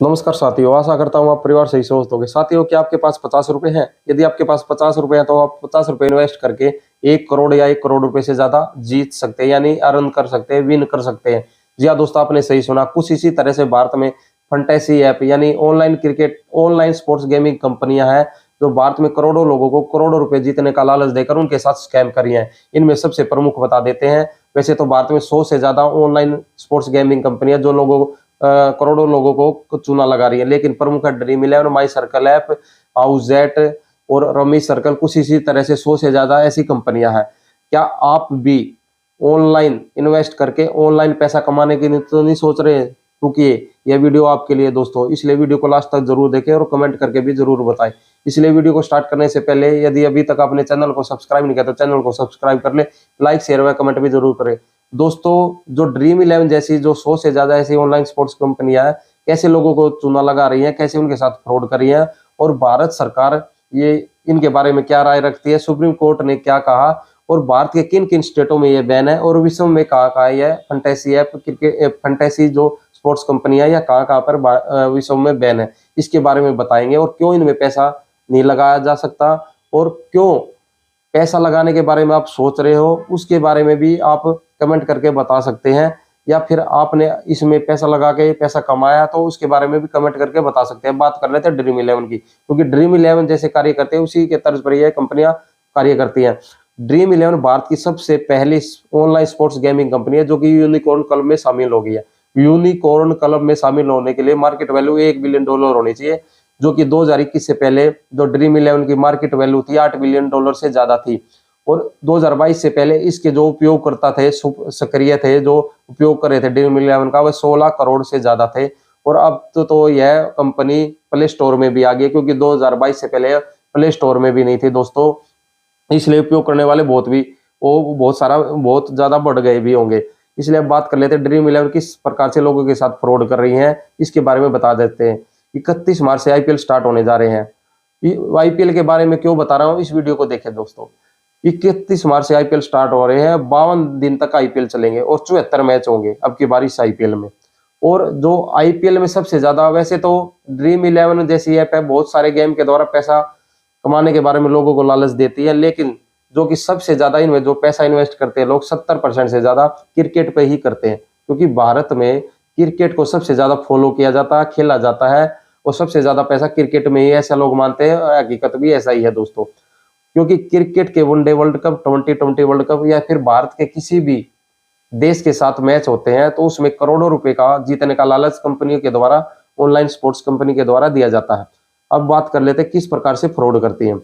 नमस्कार साथियों, आशा करता हूँ आप परिवार से ही स्वस्थ होंगे। साथियों, क्या आपके पास 50 रुपए हैं? यदि आपके पास 50 रुपए हैं तो आप 50 रुपए इन्वेस्ट करके 1 करोड़ या 1 करोड़ रुपए से ज्यादा जीत सकते हैं, यानी अर्न कर सकते हैं, विन कर सकते हैं। जी हाँ दोस्तों, आपने सही सुना। कुछ इसी तरह से भारत में फंटेसी ऐप यानी online cricket, online sports gaming कंपनियां हैं जो भारत में करोड़ों लोगों को करोड़ों रुपए जीतने का लालच देकर उनके साथ स्कैम करी हैं। इनमें सबसे प्रमुख बता देते हैं। वैसे तो भारत में 100 से ज्यादा ऑनलाइन स्पोर्ट्स गेमिंग कंपनियां जो लोगों करोड़ों लोगों को चूना लगा रही है, लेकिन प्रमुख है ड्रीम इलेवन, माई सर्कल ऐप, हाउसजेट और रमी सर्कल। कुछ इसी तरह से 100 से ज्यादा ऐसी कंपनियां हैं। क्या आप भी ऑनलाइन इन्वेस्ट करके ऑनलाइन पैसा कमाने की तो नहीं सोच रहे? रुकिए, यह वीडियो आपके लिए दोस्तों, इसलिए वीडियो को लास्ट तक जरूर देखें और कमेंट करके भी जरूर बताएं। इसलिए वीडियो को स्टार्ट करने से पहले यदि अभी तक आपने चैनल को सब्सक्राइब नहीं किया तो चैनल को सब्सक्राइब कर ले, लाइक शेयर व कमेंट भी जरूर करें। दोस्तों, जो ड्रीम इलेवन जैसी जो 100 से ज्यादा ऐसी ऑनलाइन स्पोर्ट्स कंपनियां हैं, कैसे लोगों को चूना लगा रही हैं, कैसे उनके साथ फ्रॉड कर रही है, और भारत सरकार ये इनके बारे में क्या राय रखती है, सुप्रीम कोर्ट ने क्या कहा, और भारत के किन किन स्टेटों में ये बैन है, और विश्व में कहाँ कहाँ है फंटेसी ऐप, क्रिकेट फंटेसी जो स्पोर्ट्स कंपनियां या कहाँ कहाँ पर विश्व में बैन है, इसके बारे में बताएंगे। और क्यों इनमें पैसा नहीं लगाया जा सकता, और क्यों पैसा लगाने के बारे में आप सोच रहे हो, उसके बारे में भी आप कमेंट करके बता सकते हैं। या फिर आपने इसमें पैसा लगा के पैसा कमाया तो उसके बारे में भी कमेंट करके बता सकते हैं। बात कर लेते हैं ड्रीम इलेवन की, क्योंकि ड्रीम इलेवन जैसे कार्य करते हैं उसी के तर्ज पर ये कंपनियां कार्य करती हैं। ड्रीम इलेवन भारत की सबसे पहली ऑनलाइन स्पोर्ट्स गेमिंग कंपनी है जो कि यूनिकॉर्न क्लब में शामिल हो गई है। यूनिकॉर्न क्लब में शामिल होने के लिए मार्केट वैल्यू $1 बिलियन होनी चाहिए, जो कि 2021 से पहले जो ड्रीम इलेवन की मार्केट वैल्यू थी $8 बिलियन से ज्यादा थी। और 2022 से पहले इसके जो उपयोगकर्ता थे, सक्रिय थे, जो उपयोग कर रहे थे ड्रीम इलेवन का, वह 16 करोड़ से ज्यादा थे। और अब तो यह कंपनी प्ले स्टोर में भी आ गई, क्योंकि 2022 से पहले प्ले स्टोर में भी नहीं थी दोस्तों। इसलिए उपयोग करने वाले बहुत ज्यादा बढ़ गए भी होंगे। इसलिए अब बात कर लेते हैं ड्रीम इलेवन किस प्रकार से लोगों के साथ फ्रॉड कर रही है, इसके बारे में बता देते हैं। 31 मार्च से आईपीएल स्टार्ट होने जा रहे हैं। आईपीएल के बारे में क्यों बता रहा हूँ, इस वीडियो को देखें दोस्तों। 31 मार्च से आईपीएल स्टार्ट हो रहे हैं, 52 दिन तक आईपीएल चलेंगे और 74 मैच होंगे अब की बारी से आईपीएल में। और जो आईपीएल में सबसे ज्यादा, वैसे तो ड्रीम इलेवन जैसी ऐप है बहुत सारे गेम के द्वारा पैसा कमाने के बारे में लोगों को लालच देती है, लेकिन जो कि सबसे ज्यादा इनमें जो पैसा इन्वेस्ट करते हैं लोग, 70% से ज्यादा क्रिकेट पे ही करते हैं। क्योंकि भारत में क्रिकेट को सबसे ज्यादा फॉलो किया जाता है, खेला जाता है, और सबसे ज्यादा पैसा क्रिकेट में ही ऐसा लोग मानते हैं। हकीकत भी ऐसा ही है दोस्तों, क्योंकि क्रिकेट के one day world cup, T20 world cup, या फिर भारत के किसी भी देश के साथ मैच होते हैं तो उसमें करोड़ों रुपए का जीतने का लालच कंपनियों के द्वारा, ऑनलाइन स्पोर्ट्स कंपनी के द्वारा दिया जाता है। अब बात कर लेते हैं किस प्रकार से फ्रॉड करती है।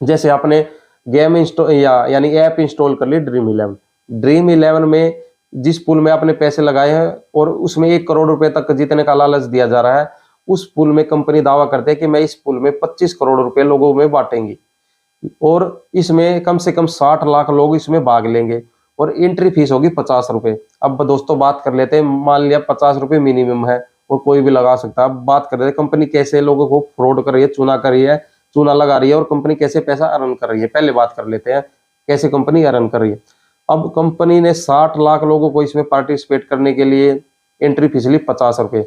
जैसे आपने गेम इंस्टॉल यानी ऐप इंस्टॉल कर ली ड्रीम इलेवन। ड्रीम इलेवन में जिस पूल में आपने पैसे लगाए हैं और उसमें 1 करोड़ रुपए तक जीतने का लालच दिया जा रहा है, उस पूल में कंपनी दावा करते हैं कि मैं इस पूल में 25 करोड़ रुपए लोगों में बांटेंगी, और इसमें कम से कम 60 लाख लोग इसमें भाग लेंगे, और एंट्री फीस होगी 50 रुपए। अब दोस्तों बात कर लेते हैं, मान लिया 50 रुपए मिनिमम है और कोई भी लगा सकता है। अब बात कर रहे हैं कंपनी कैसे लोगों को फ्रॉड कर रही है, चूना कर रही है, चूना लगा रही है, और कंपनी कैसे पैसा अर्न कर रही है। पहले बात कर लेते हैं कैसे कंपनी अर्न कर रही है। अब कंपनी ने 60 लाख लोगों को इसमें पार्टिसिपेट करने के लिए एंट्री फीस ली 50 रुपए।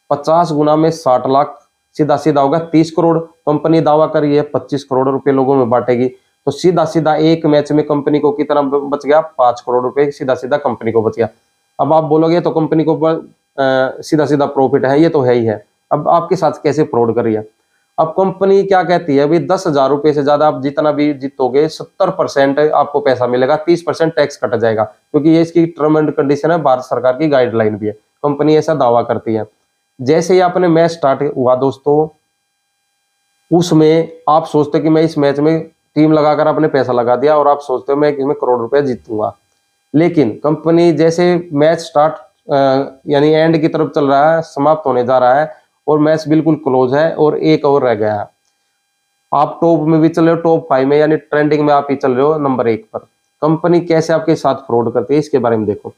50 गुना में 60 लाख, सीधा सीधा होगा 30 करोड़। कंपनी दावा कर रही है 25 करोड़ रुपए लोगों में बांटेगी, तो सीधा सीधा एक मैच में कंपनी को कितना बच गया? 5 करोड़ रुपए सीधा सीधा कंपनी को बच गया। अब आप बोलोगे तो कंपनी को सीधा सीधा प्रॉफिट है, ये तो है ही है। अब आपके साथ कैसे फ्रॉड कर रही है? अब कंपनी क्या कहती है, अभी 10,000 रुपए से ज्यादा आप जितना भी जीतोगे 70% आपको पैसा मिलेगा, 30% टैक्स कट जाएगा, क्योंकि ये इसकी टर्म एंड कंडीशन है, भारत सरकार की गाइडलाइन भी है। कंपनी ऐसा दावा करती है। जैसे ही आपने मैच स्टार्ट हुआ दोस्तों, उसमें आप सोचते कि मैं इस मैच में टीम लगाकर आपने पैसा लगा दिया और आप सोचते हो मैं इसमें करोड़ रुपए जीतूंगा। लेकिन कंपनी जैसे मैच स्टार्ट यानी एंड की तरफ चल रहा है, समाप्त होने जा रहा है, और मैच बिल्कुल क्लोज है और एक ओवर रह गया है, आप टॉप में भी चल रहे हो, टॉप 5 में यानी ट्रेंडिंग में आप ही चल रहे हो नंबर 1 पर। कंपनी कैसे आपके साथ फ्रॉड करती है इसके बारे में देखो।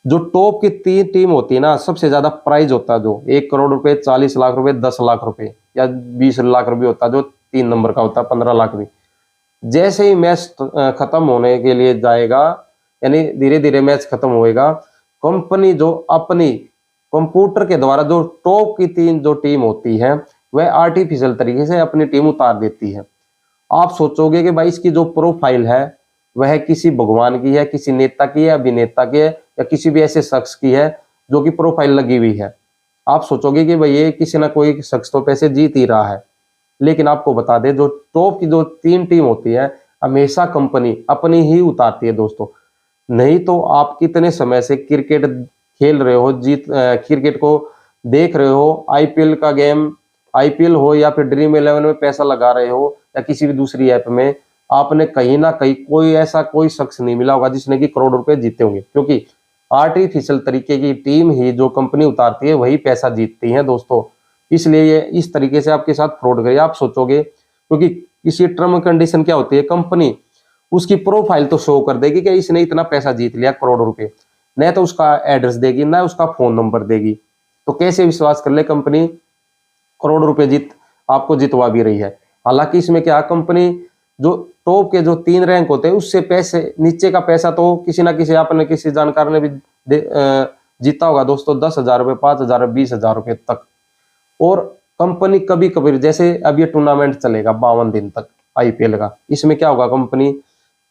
जो टॉप की 3 टीम होती है ना, सबसे ज्यादा प्राइज होता है जो 1 करोड़ रुपए, 40 लाख रुपए, 10 लाख रुपए या 20 लाख रुपए होता है, जो 3 नंबर का होता है 15 लाख भी। जैसे ही मैच खत्म होने के लिए जाएगा, यानी धीरे धीरे मैच खत्म होएगा, कंपनी जो अपनी कंप्यूटर के द्वारा जो टॉप की 3 जो टीम होती है वह आर्टिफिशियल तरीके से अपनी टीम उतार देती है। आप सोचोगे कि भाई इसकी जो प्रोफाइल है वह किसी भगवान की है, किसी नेता की है, अभिनेता की है, या किसी भी ऐसे शख्स की है जो कि प्रोफाइल लगी हुई है। आप सोचोगे कि भाई ये किसी ना कोई शख्स तो पैसे जीत ही रहा है, लेकिन आपको बता दें जो टॉप की जो 3 टीम होती है हमेशा कंपनी अपनी ही उतारती है दोस्तों। नहीं तो आप कितने समय से क्रिकेट खेल रहे हो, क्रिकेट को देख रहे हो, आईपीएल का गेम, आईपीएल हो या फिर ड्रीम इलेवन में पैसा लगा रहे हो या किसी भी दूसरी ऐप में, आपने कहीं ना कहीं कोई शख्स नहीं मिला होगा जिसने कि करोड़ रुपए जीते होंगे, क्योंकि आर्टिफिशियल तरीके की टीम ही जो कंपनी उतारती है वही पैसा जीतती है दोस्तों। इसलिए ये इस तरीके से आपके साथ फ्रॉड करिए। आप सोचोगे क्योंकि किसी टर्म कंडीशन क्या होती है, कंपनी उसकी प्रोफाइल तो शो कर देगी कि इसने इतना पैसा जीत लिया करोड़ रुपए, न तो उसका एड्रेस देगी ना उसका फोन नंबर देगी। तो कैसे विश्वास कर ले कंपनी करोड़ रुपए आपको जितवा भी रही है। हालांकि इसमें क्या, कंपनी जो टॉप के जो 3 रैंक होते हैं उससे पैसे नीचे का पैसा तो किसी ना किसी आपने किसी जानकार ने भी जीता होगा दोस्तों, 10,000 रुपए, 5,000, 20,000 रुपए तक। और कंपनी कभी कभी, जैसे अब ये टूर्नामेंट चलेगा 52 दिन तक आईपीएल का, इसमें क्या होगा, कंपनी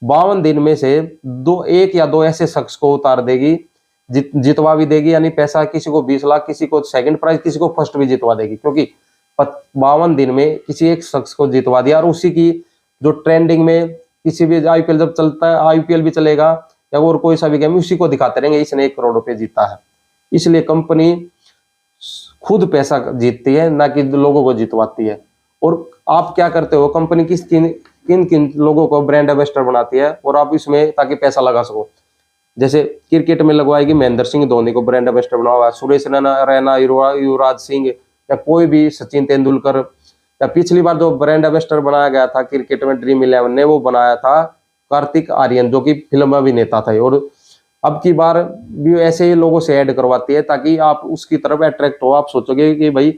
52 दिन में से 1 या 2 ऐसे शख्स को उतार देगी, जितवा भी देगी, यानी पैसा किसी को 20 लाख, किसी को सेकंड प्राइज, किसी को फर्स्ट भी जितवा देगी, क्योंकि 52 दिन में किसी एक शख्स को जितवा दिया। और उसी की जो ट्रेंडिंग में किसी भी आईपीएल जब चलता है, आईपीएल भी चलेगा या और कोई सा भी गेम, उसी को दिखाते रहेंगे इसने 1 करोड़ रुपए जीता है। इसलिए कंपनी खुद पैसा जीतती है, ना कि लोगों को जितवाती है। और आप क्या करते हो, कंपनी किन किन लोगों को ब्रांड एम्बेसडर बनाती है और आप इसमें ताकि पैसा लगा सको। जैसे क्रिकेट में लगवाएगी, महेंद्र सिंह धोनी को ब्रांड एम्बेसडर बना हुआ है, सुरेश रैना, युवराज सिंह, या कोई भी, सचिन तेंदुलकर, या पिछली बार जो ब्रांड एम्बेसडर बनाया गया था क्रिकेट में ड्रीम इलेवन ने, वो बनाया था कार्तिक आर्यन जो कि फिल्म अभिनेता था। और अब की बार भी ऐसे ही लोगों से ऐड करवाती है ताकि आप उसकी तरफ अट्रैक्ट हो। आप सोचोगे कि भाई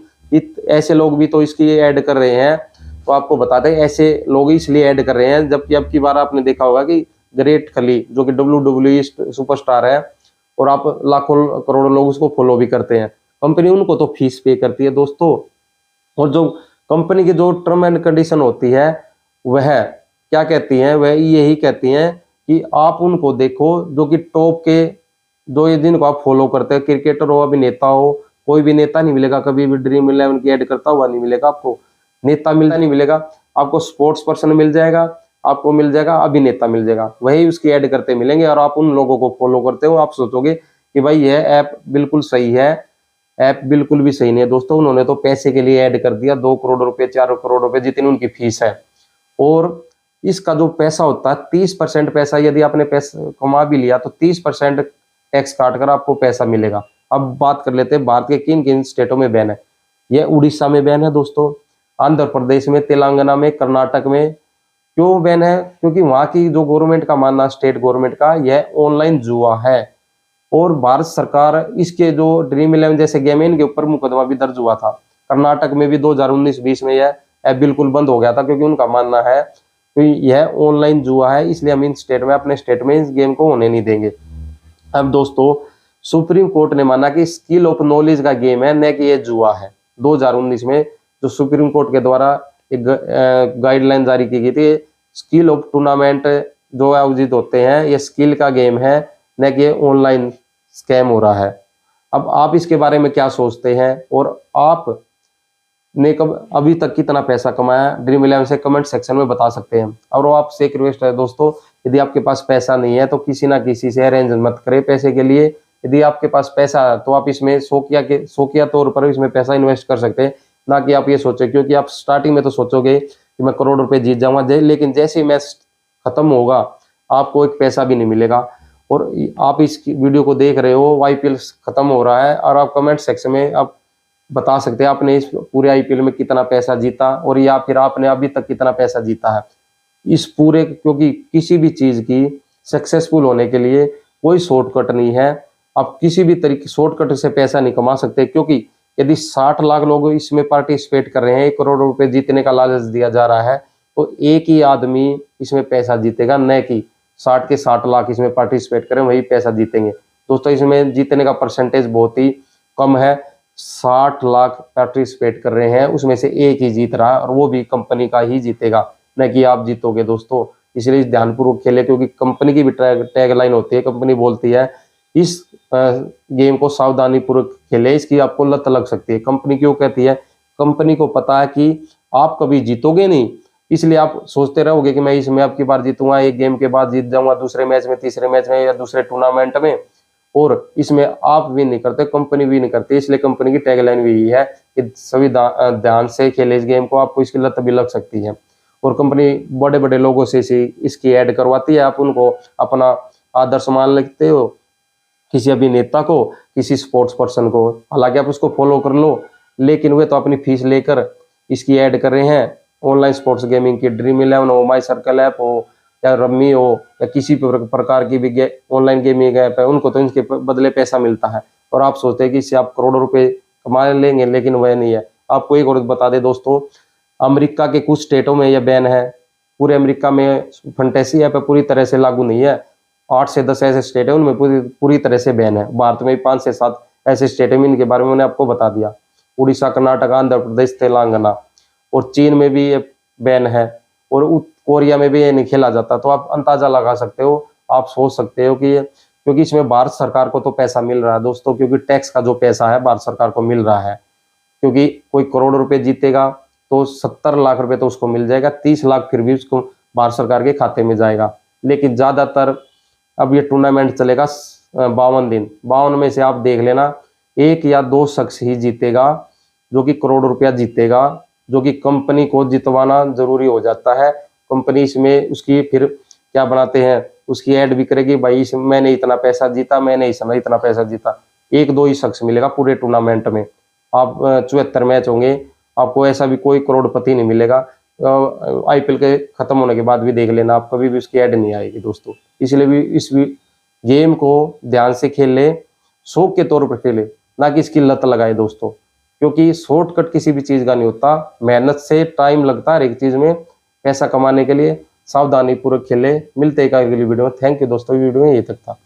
ऐसे लोग भी तो इसकी ऐड कर रहे हैं, तो आपको बता दें ऐसे लोग इसलिए ऐड कर रहे हैं, जबकि अब की बार आपने देखा होगा कि ग्रेट खली जो कि WWE सुपरस्टार है और आप लाखों करोड़ों लोग उसको फॉलो भी करते हैं, कंपनी उनको तो फीस पे करती है दोस्तों। और जो कंपनी की जो टर्म एंड कंडीशन होती है वह क्या कहती हैं, वह यही कहती हैं कि आप उनको देखो जो कि टॉप के, जो ये जिनको आप फॉलो करते हैं, क्रिकेटर हो, अभिनेता हो, कोई भी नेता नहीं मिलेगा कभी भी ड्रीम इलेवन की ऐड करता हुआ नहीं मिलेगा आपको, नेता मिलता नहीं मिलेगा आपको, स्पोर्ट्स पर्सन मिल जाएगा, आपको मिल जाएगा अभिनेता मिल जाएगा, वही उसकी ऐड करते मिलेंगे और आप उन लोगों को फॉलो करते हो। आप सोचोगे कि भाई यह ऐप बिल्कुल सही है, ऐप बिल्कुल भी सही नहीं है दोस्तों। उन्होंने तो पैसे के लिए ऐड कर दिया, 2 करोड़ रुपए, 4 करोड़ रुपए जितनी उनकी फीस है। और इसका जो पैसा होता है 30% पैसा, यदि आपने पैसा कमा भी लिया तो 30% टैक्स काट कर आपको पैसा मिलेगा। अब बात कर लेते हैं भारत के किन किन स्टेटों में बैन है। यह उड़ीसा में बैन है दोस्तों, आंध्र प्रदेश में, तेलंगाना में, कर्नाटक में। क्यों बैन है? क्योंकि वहां की जो गवर्नमेंट का मानना, स्टेट गवर्नमेंट का, यह ऑनलाइन जुआ है। और भारत सरकार इसके जो ड्रीम इलेवन जैसे गेम है इनके ऊपर मुकदमा भी दर्ज हुआ था। कर्नाटक में भी 2019-20 में यह ऐप बिल्कुल बंद हो गया था, क्योंकि उनका मानना है कि यह ऑनलाइन जुआ है, इसलिए हम इन स्टेट में, अपने स्टेट में इस गेम को होने नहीं देंगे। अब दोस्तों सुप्रीम कोर्ट ने माना कि स्किल ऑफ नॉलेज का गेम है, न कि ये जुआ है। 2019 में जो सुप्रीम कोर्ट के द्वारा एक गाइडलाइन जारी की गई थी, स्किल ऑफ टूर्नामेंट जो आयोजित होते हैं ये स्किल का गेम है, न कि ऑनलाइन स्कैम हो रहा है। अब आप इसके बारे में क्या सोचते हैं और आप ने कब अभी तक कितना पैसा कमाया, ड्रीम इलेवन से कमेंट सेक्शन में बता सकते हैं। और आपसे एक रिक्वेस्ट है दोस्तों, यदि आपके पास पैसा नहीं है तो किसी ना किसी से अरेंज मत करें पैसे के लिए। यदि आपके पास पैसा है तो आप इसमें शौकिया तौर पर इसमें पैसा इन्वेस्ट कर सकते हैं, ना कि आप ये सोचे, क्योंकि आप स्टार्टिंग में तो सोचोगे कि मैं करोड़ रुपए जीत जाऊंगा, लेकिन जैसे ही मैच खत्म होगा आपको एक पैसा भी नहीं मिलेगा। और आप इस वीडियो को देख रहे हो, आईपीएल खत्म हो रहा है और आप कमेंट सेक्शन में आप बता सकते हैं आपने इस पूरे आईपीएल में कितना पैसा जीता, और या फिर आपने अभी तक कितना पैसा जीता है इस पूरे। क्योंकि किसी भी चीज की सक्सेसफुल होने के लिए कोई शॉर्टकट नहीं है। आप किसी भी तरीके शॉर्टकट से पैसा नहीं कमा सकते, क्योंकि यदि 60 लाख लोग इसमें पार्टिसिपेट कर रहे हैं, 1 करोड़ रुपए जीतने का लालच दिया जा रहा है, तो एक ही आदमी इसमें पैसा जीतेगा, न कि 60 के 60 लाख इसमें पार्टिसिपेट करें वही पैसा जीतेंगे। दोस्तों इसमें जीतने का परसेंटेज बहुत ही कम है, 60 लाख पार्टिसिपेट कर रहे हैं, उसमें से एक ही जीत रहा है और वो भी कंपनी का ही जीतेगा, न कि आप जीतोगे दोस्तों। इसलिए ध्यानपूर्वक खेले, क्योंकि कंपनी की भी टैगलाइन होती है, कंपनी बोलती है इस गेम को सावधानी पूर्वक खेले, इसकी आपको लत लग सकती है। कंपनी क्यों कहती है? कंपनी को पता है कि आप कभी जीतोगे नहीं, इसलिए आप सोचते रहोगे कि मैं इसमें अब की बार जीतूंगा, एक गेम के बाद जीत जाऊंगा, दूसरे मैच में, तीसरे मैच में या दूसरे टूर्नामेंट में, और इसमें आप भी नहीं करते, कंपनी भी नहीं करती। इसलिए कंपनी की टैगलाइन भी यही है कि सभी ध्यान से खेले इस गेम को, आपको इसकी लत भी लग सकती है। और कंपनी बड़े बड़े लोगों से इसकी ऐड करवाती है, आप उनको अपना आदर्श मान लेते हो, किसी अभिनेता को, किसी स्पोर्ट्स पर्सन को, हालांकि आप उसको फॉलो कर लो, लेकिन वे तो अपनी फीस लेकर इसकी ऐड कर रहे हैं। ऑनलाइन स्पोर्ट्स गेमिंग की ड्रीम 11 हो, माई सर्कल ऐप हो, या रम्मी हो, या किसी प्रकार की भी ऑनलाइन गेमिंग ऐप है, उनको तो इनके बदले पैसा मिलता है, और आप सोचते हैं कि इससे आप करोड़ों रुपए कमा लेंगे, लेकिन वह नहीं है। आपको एक और बता दें दोस्तों, अमेरिका के कुछ स्टेटों में यह बैन है, पूरे अमेरिका में फंटेसी ऐप पूरी तरह से लागू नहीं है। 8 से 10 ऐसे स्टेट है, उनमें पूरी तरह से बैन है। भारत में 5 से 7 ऐसे स्टेट है, इनके बारे में मैंने आपको बता दिया, उड़ीसा, कर्नाटक, आंध्र प्रदेश, तेलंगाना, और चीन में भी ये बैन है, और कोरिया में भी ये नहीं खेला जाता। तो आप अंदाजा लगा सकते हो, आप सोच सकते हो कि क्योंकि इसमें भारत सरकार को तो पैसा मिल रहा है दोस्तों, क्योंकि टैक्स का जो पैसा है भारत सरकार को मिल रहा है, क्योंकि कोई करोड़ रुपए जीतेगा तो 70 लाख रुपए तो उसको मिल जाएगा, 30 लाख फिर भी उसको भारत सरकार के खाते में जाएगा। लेकिन ज्यादातर अब ये टूर्नामेंट चलेगा 52 दिन, 52 में से आप देख लेना 1 या 2 शख्स ही जीतेगा, जो कि करोड़ रुपया जीतेगा, जो कि कंपनी को जितवाना जरूरी हो जाता है। कंपनी इसमें उसकी फिर क्या बनाते हैं, उसकी ऐड भी करेगी, भाई मैंने इतना पैसा जीता, मैंने इसमें इतना पैसा जीता। 1-2 ही शख्स मिलेगा पूरे टूर्नामेंट में। आप 74 मैच होंगे, आपको ऐसा भी कोई करोड़पति नहीं मिलेगा। आईपीएल के खत्म होने के बाद भी देख लेना, आप कभी भी उसकी ऐड नहीं आएगी दोस्तों। इसलिए भी इस गेम को ध्यान से खेल ले, शौक के तौर पर खेले, ना कि इसकी लत लगाए दोस्तों, क्योंकि शॉर्टकट किसी भी चीज का नहीं होता, मेहनत से टाइम लगता है हर एक चीज में पैसा कमाने के लिए। सावधानी पूर्वक खेले। मिलते हैं अगली वीडियो में। थैंक यू दोस्तों, वीडियो में यही तक था।